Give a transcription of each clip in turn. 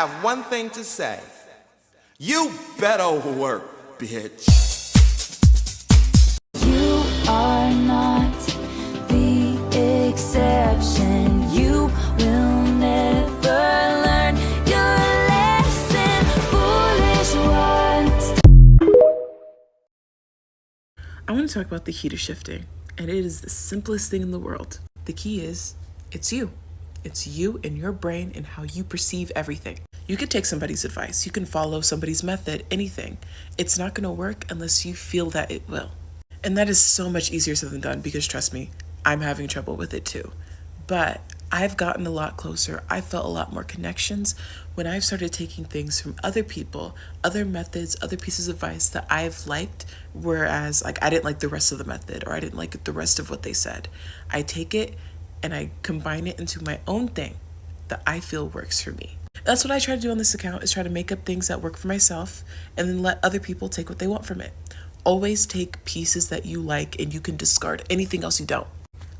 have one thing to say. You better work, bitch. You are not the exception. You will never learn your lesson, foolish ones. I want to talk about the key to shifting, and it is the simplest thing in the world. The key is, it's you. It's you and your brain and how you perceive everything. You can take somebody's advice, you can follow somebody's method, anything. It's not going to work unless you feel that it will. And that is so much easier said than done, because trust me, I'm having trouble with it too. But I've gotten a lot closer. I felt a lot more connections when I've started taking things from other people, other methods, other pieces of advice that I've liked, whereas like I didn't like the rest of the method or I didn't like the rest of what they said. I take it and I combine it into my own thing that I feel works for me. That's what I try to do on this account, is try to make up things that work for myself and then let other people take what they want from it. Always take pieces that you like and you can discard anything else you don't.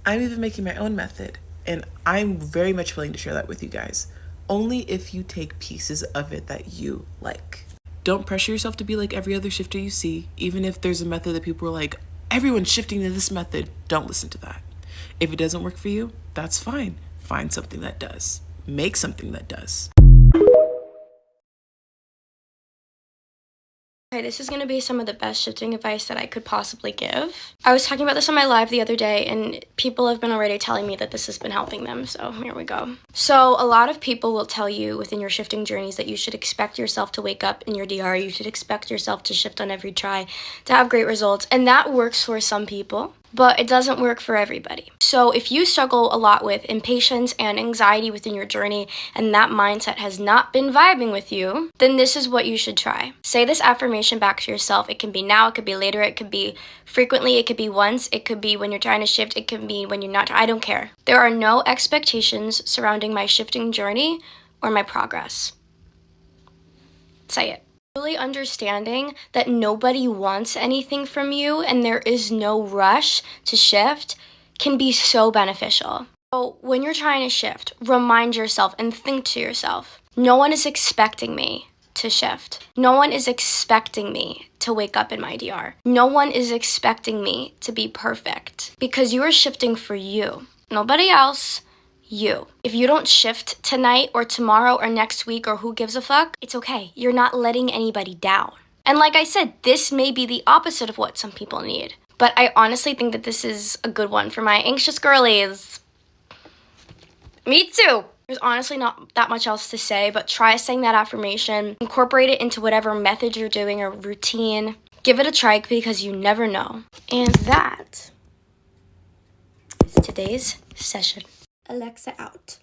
I'm even making my own method, and I'm very much willing to share that with you guys. Only if you take pieces of it that you like. Don't pressure yourself to be like every other shifter you see, even if there's a method that people are like, everyone's shifting to this method. Don't listen to that. If it doesn't work for you, that's fine. Find something that does. Make something that does. Okay, this is going to be some of the best shifting advice that I could possibly give. I was talking about this on my live the other day, and people have been already telling me that this has been helping them, so here we go. So a lot of people will tell you within your shifting journeys that you should expect yourself to wake up in your DR, you should expect yourself to shift on every try, to have great results, and that works for some people, but it doesn't work for everybody. So if you struggle a lot with impatience and anxiety within your journey, and that mindset has not been vibing with you, then this is what you should try. Say this affirmation back to yourself. It can be now, it could be later, it could be frequently, it could be once, it could be when you're trying to shift, it can be when you're not. I don't care. There are no expectations surrounding my shifting journey or my progress. Say it. Really understanding that nobody wants anything from you and there is no rush to shift can be so beneficial. So when you're trying to shift, remind yourself and think to yourself, no one is expecting me to shift. No one is expecting me to wake up in my DR. No one is expecting me to be perfect, because you are shifting for you, nobody else. You. If you don't shift tonight or tomorrow or next week or who gives a fuck, it's okay. You're not letting anybody down. And like I said, this may be the opposite of what some people need, but I honestly think that this is a good one for my anxious girlies. Me too. There's honestly not that much else to say, but try saying that affirmation, incorporate it into whatever method you're doing or routine. Give it a try, because you never know. And that is today's session. Alexa out.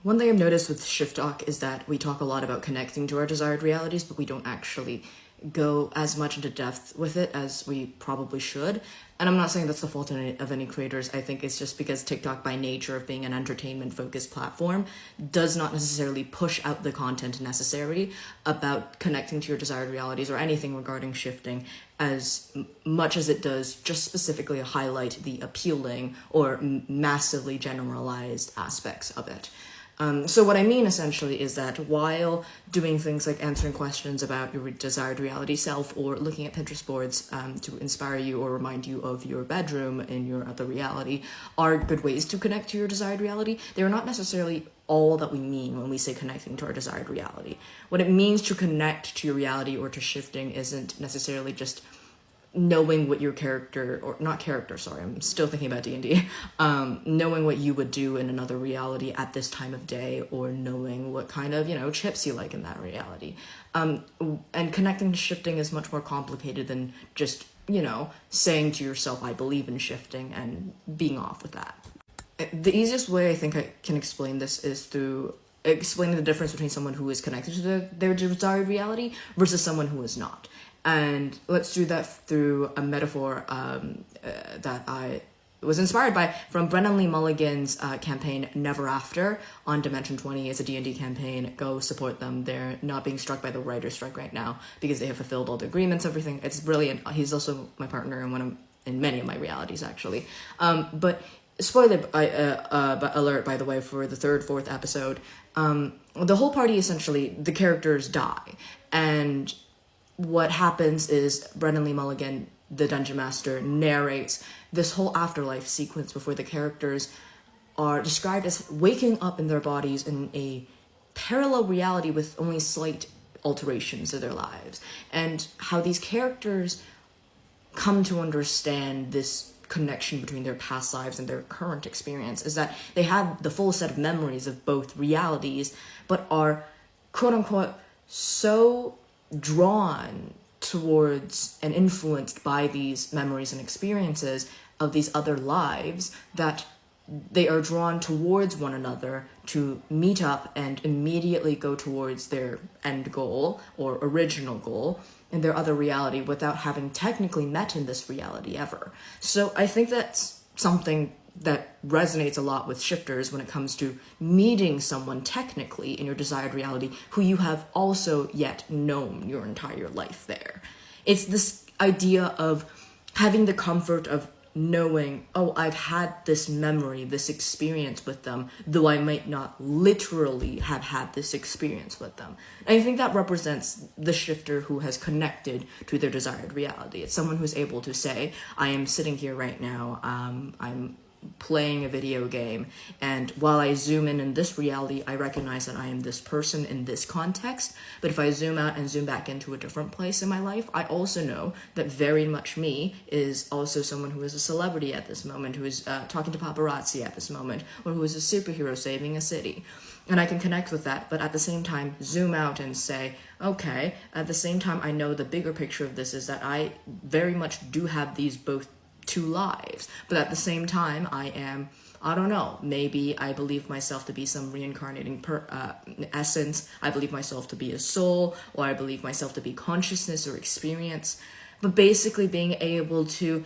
One thing I've noticed with Shift Talk is that we talk a lot about connecting to our desired realities, but we don't actually go as much into depth with it as we probably should. And I'm not saying that's the fault of any creators. I think it's just because TikTok, by nature of being an entertainment-focused platform, does not necessarily push out the content necessary about connecting to your desired realities or anything regarding shifting as much as it does just specifically highlight the appealing or massively generalized aspects of it. So what I mean essentially is that while doing things like answering questions about your desired reality self or looking at Pinterest boards to inspire you or remind you of your bedroom in your other reality are good ways to connect to your desired reality, they are not necessarily all that we mean when we say connecting to our desired reality. What it means to connect to your reality or to shifting isn't necessarily just knowing what your character, or not character, sorry, I'm still thinking about D&D, knowing what you would do in another reality at this time of day, or knowing what kind of, chips you like in that reality. And connecting to shifting is much more complicated than just, saying to yourself, I believe in shifting, and being off with that. The easiest way I think I can explain this is through explaining the difference between someone who is connected to their desired reality versus someone who is not. And let's do that through a metaphor that I was inspired by from Brennan Lee Mulligan's campaign Never After on Dimension 20. It's a D&D campaign. Go support them. They're not being struck by the writer's strike right now because they have fulfilled all the agreements, everything. It's brilliant. He's also my partner in many of my realities, actually. But spoiler alert, by the way, for the third, fourth episode. The whole party, essentially, the characters die. And what happens is Brennan Lee Mulligan, the Dungeon Master, narrates this whole afterlife sequence before the characters are described as waking up in their bodies in a parallel reality with only slight alterations of their lives, and how these characters come to understand this connection between their past lives and their current experience is that they have the full set of memories of both realities, but are quote-unquote so drawn towards and influenced by these memories and experiences of these other lives that they are drawn towards one another to meet up and immediately go towards their end goal or original goal in their other reality without having technically met in this reality ever. So I think that's something that resonates a lot with shifters when it comes to meeting someone technically in your desired reality who you have also yet known your entire life there. It's this idea of having the comfort of knowing, oh, I've had this memory, this experience with them, though I might not literally have had this experience with them. And I think that represents the shifter who has connected to their desired reality. It's someone who's able to say, I am sitting here right now, I'm playing a video game, and while I zoom in this reality, I recognize that I am this person in this context, but if I zoom out and zoom back into a different place in my life, I also know that very much me is also someone who is a celebrity at this moment, who is talking to paparazzi at this moment, or who is a superhero saving a city. And I can connect with that, but at the same time, zoom out and say, okay, at the same time, I know the bigger picture of this is that I very much do have these both two lives, but at the same time I don't know, maybe I believe myself to be some reincarnating essence, I believe myself to be a soul, or I believe myself to be consciousness or experience, but basically being able to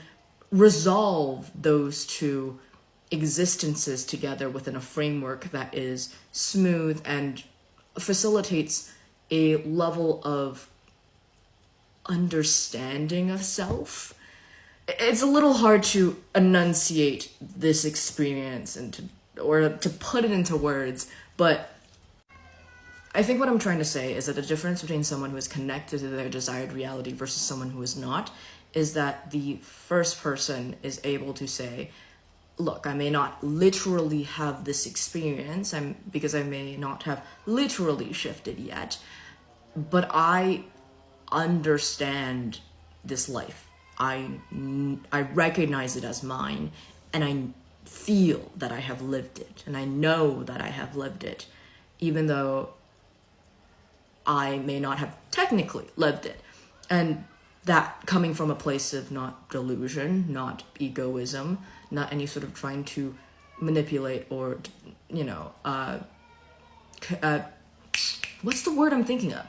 resolve those two existences together within a framework that is smooth and facilitates a level of understanding of self. It's a little hard to enunciate this experience and to put it into words, but I think what I'm trying to say is that the difference between someone who is connected to their desired reality versus someone who is not is that the first person is able to say, look, I may not literally have this experience because I may not have literally shifted yet, but I understand this life. I recognize it as mine, and I feel that I have lived it, and I know that I have lived it, even though I may not have technically lived it. And that coming from a place of not delusion, not egoism, not any sort of trying to manipulate or, what's the word I'm thinking of?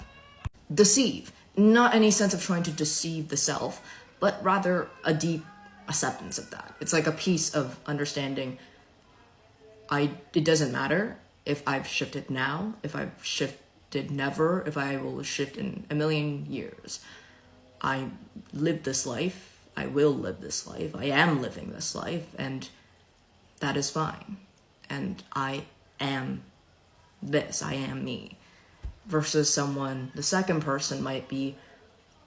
Deceive. Not any sense of trying to deceive the self, but rather a deep acceptance of that. It's like a piece of understanding it doesn't matter if I've shifted now, if I've shifted never, if I will shift in a million years. I lived this life, I will live this life, I am living this life, and that is fine. And I am this, I am me. Versus someone, the second person might be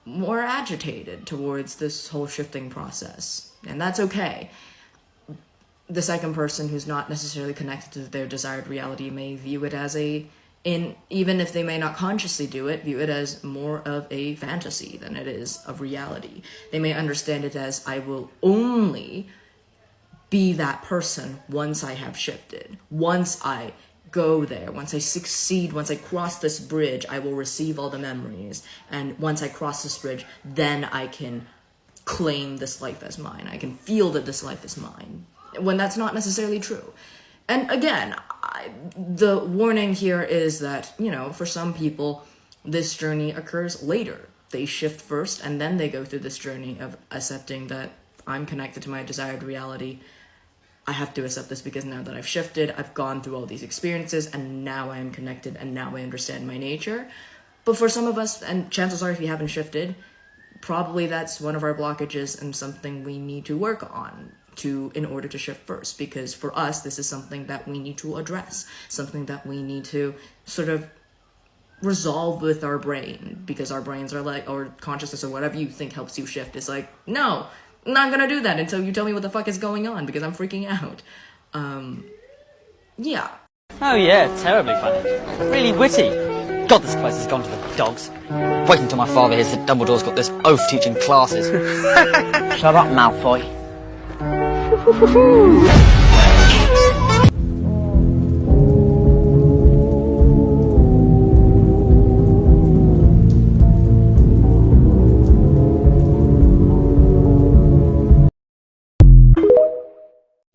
more agitated towards this whole shifting process, and that's okay. The second person who's not necessarily connected to their desired reality may view it as even if they may not consciously do it, view it as more of a fantasy than it is of reality. They may understand it as, I will only be that person once I have shifted, once I go there, once I succeed, once I cross this bridge, I will receive all the memories, and once I cross this bridge, then I can claim this life as mine. I can feel that this life is mine, when that's not necessarily true. And again, the warning here is that, for some people, this journey occurs later. They shift first, and then they go through this journey of accepting that I'm connected to my desired reality, I have to accept this because now that I've shifted, I've gone through all these experiences and now I am connected and now I understand my nature. But for some of us, and chances are if you haven't shifted, probably that's one of our blockages and something we need to work on in order to shift first, because for us this is something that we need to address, something that we need to sort of resolve with our brain, because our brains are like, or consciousness or whatever you think helps you shift is like, no, I'm not gonna do that until you tell me what the fuck is going on, because I'm freaking out. Yeah. Oh yeah, terribly funny. Really witty. God, this place has gone to the dogs. Wait until my father hears that Dumbledore's got this oath teaching classes. Shut up, Malfoy.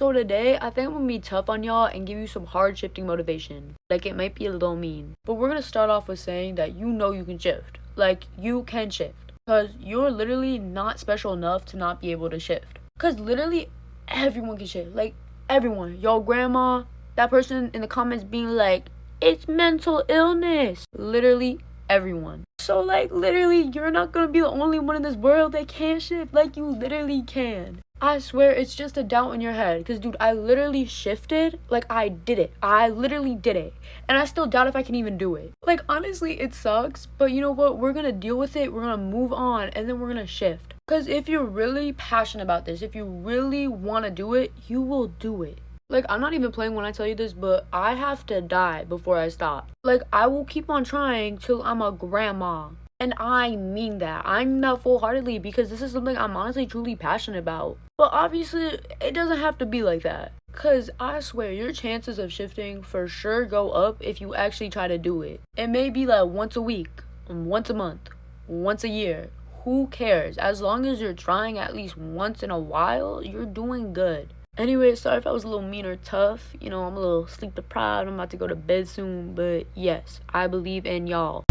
So today, I think I'm gonna be tough on y'all and give you some hard shifting motivation. Like, it might be a little mean. But we're gonna start off with saying that you know you can shift. Like, you can shift. Because you're literally not special enough to not be able to shift. Because literally, everyone can shift. Like, everyone. Your grandma, that person in the comments being like, it's mental illness. Literally, everyone. So, like, literally, you're not gonna be the only one in this world that can't shift. Like, you literally can. I swear it's just a doubt in your head. Because, dude, I literally shifted. Like, I did it. I literally did it. And I still doubt if I can even do it. Like, honestly, it sucks. But you know what? We're going to deal with it. We're going to move on. And then we're going to shift. Because if you're really passionate about this, if you really want to do it, you will do it. Like, I'm not even playing when I tell you this, but I have to die before I stop. Like, I will keep on trying till I'm a grandma. And I mean that. I mean that full-heartedly because this is something I'm honestly truly passionate about. But obviously, it doesn't have to be like that. Because I swear, your chances of shifting for sure go up if you actually try to do it. It may be like once a week, once a month, once a year. Who cares? As long as you're trying at least once in a while, you're doing good. Anyway, sorry if I was a little mean or tough. You know, I'm a little sleep deprived. I'm about to go to bed soon. But yes, I believe in y'all.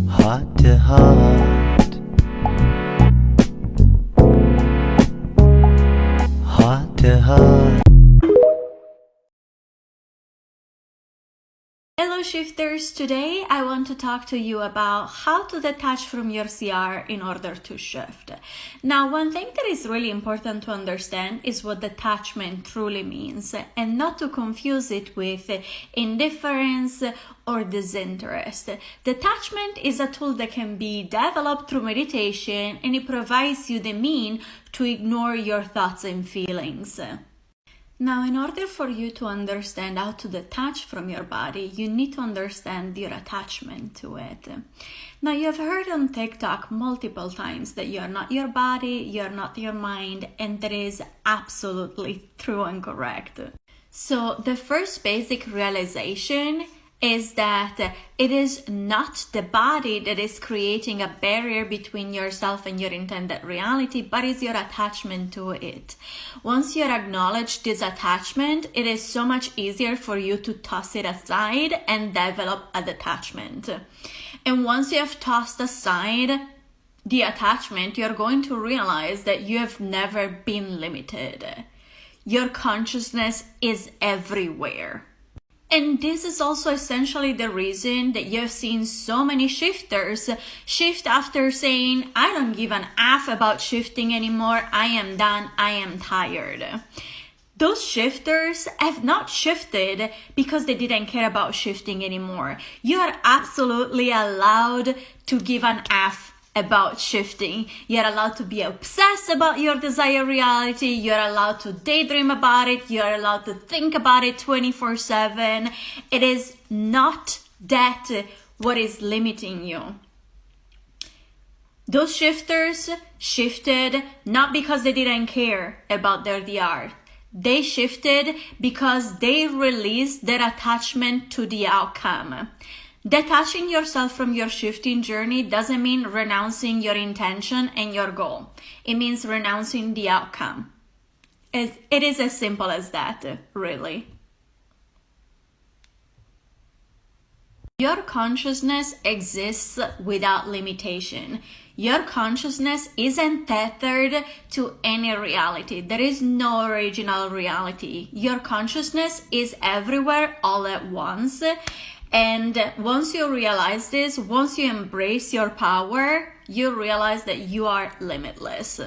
Heart to heart, heart to heart. Hello shifters, today I want to talk to you about how to detach from your CR in order to shift. Now, one thing that is really important to understand is what detachment truly means, and not to confuse it with indifference or disinterest. Detachment is a tool that can be developed through meditation, and it provides you the means to ignore your thoughts and feelings. Now, in order for you to understand how to detach from your body, you need to understand your attachment to it. Now, you have heard on TikTok multiple times that you're not your body, you're not your mind, and that is absolutely true and correct. So, the first basic realization is that it is not the body that is creating a barrier between yourself and your intended reality, but is your attachment to it. Once you acknowledge this attachment, it is so much easier for you to toss it aside and develop a detachment. And once you have tossed aside the attachment, you're going to realize that you have never been limited. Your consciousness is everywhere. And this is also essentially the reason that you've seen so many shifters shift after saying, I don't give an F about shifting anymore, I am done, I am tired. Those shifters have not shifted because they didn't care about shifting anymore. You are absolutely allowed to give an F about shifting. You're allowed to be obsessed about your desired reality. You're allowed to daydream about it. You're allowed to think about it 24/7. It is not that what is limiting you. Those shifters shifted not because they didn't care about their DR. They shifted because they released their attachment to the outcome. Detaching yourself from your shifting journey doesn't mean renouncing your intention and your goal. It means renouncing the outcome. It is as simple as that, really. Your consciousness exists without limitation. Your consciousness isn't tethered to any reality. There is no original reality. Your consciousness is everywhere all at once. And once you realize this, once you embrace your power, you realize that you are limitless.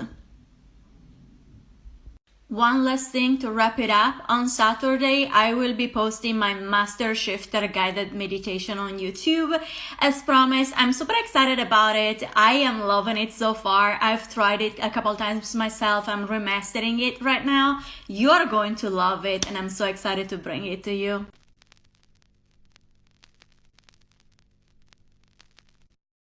One last thing to wrap it up. On Saturday, I will be posting my Master Shifter guided meditation on YouTube. As promised, I'm super excited about it. I am loving it so far. I've tried it a couple times myself. I'm remastering it right now. You're going to love it, and I'm so excited to bring it to you.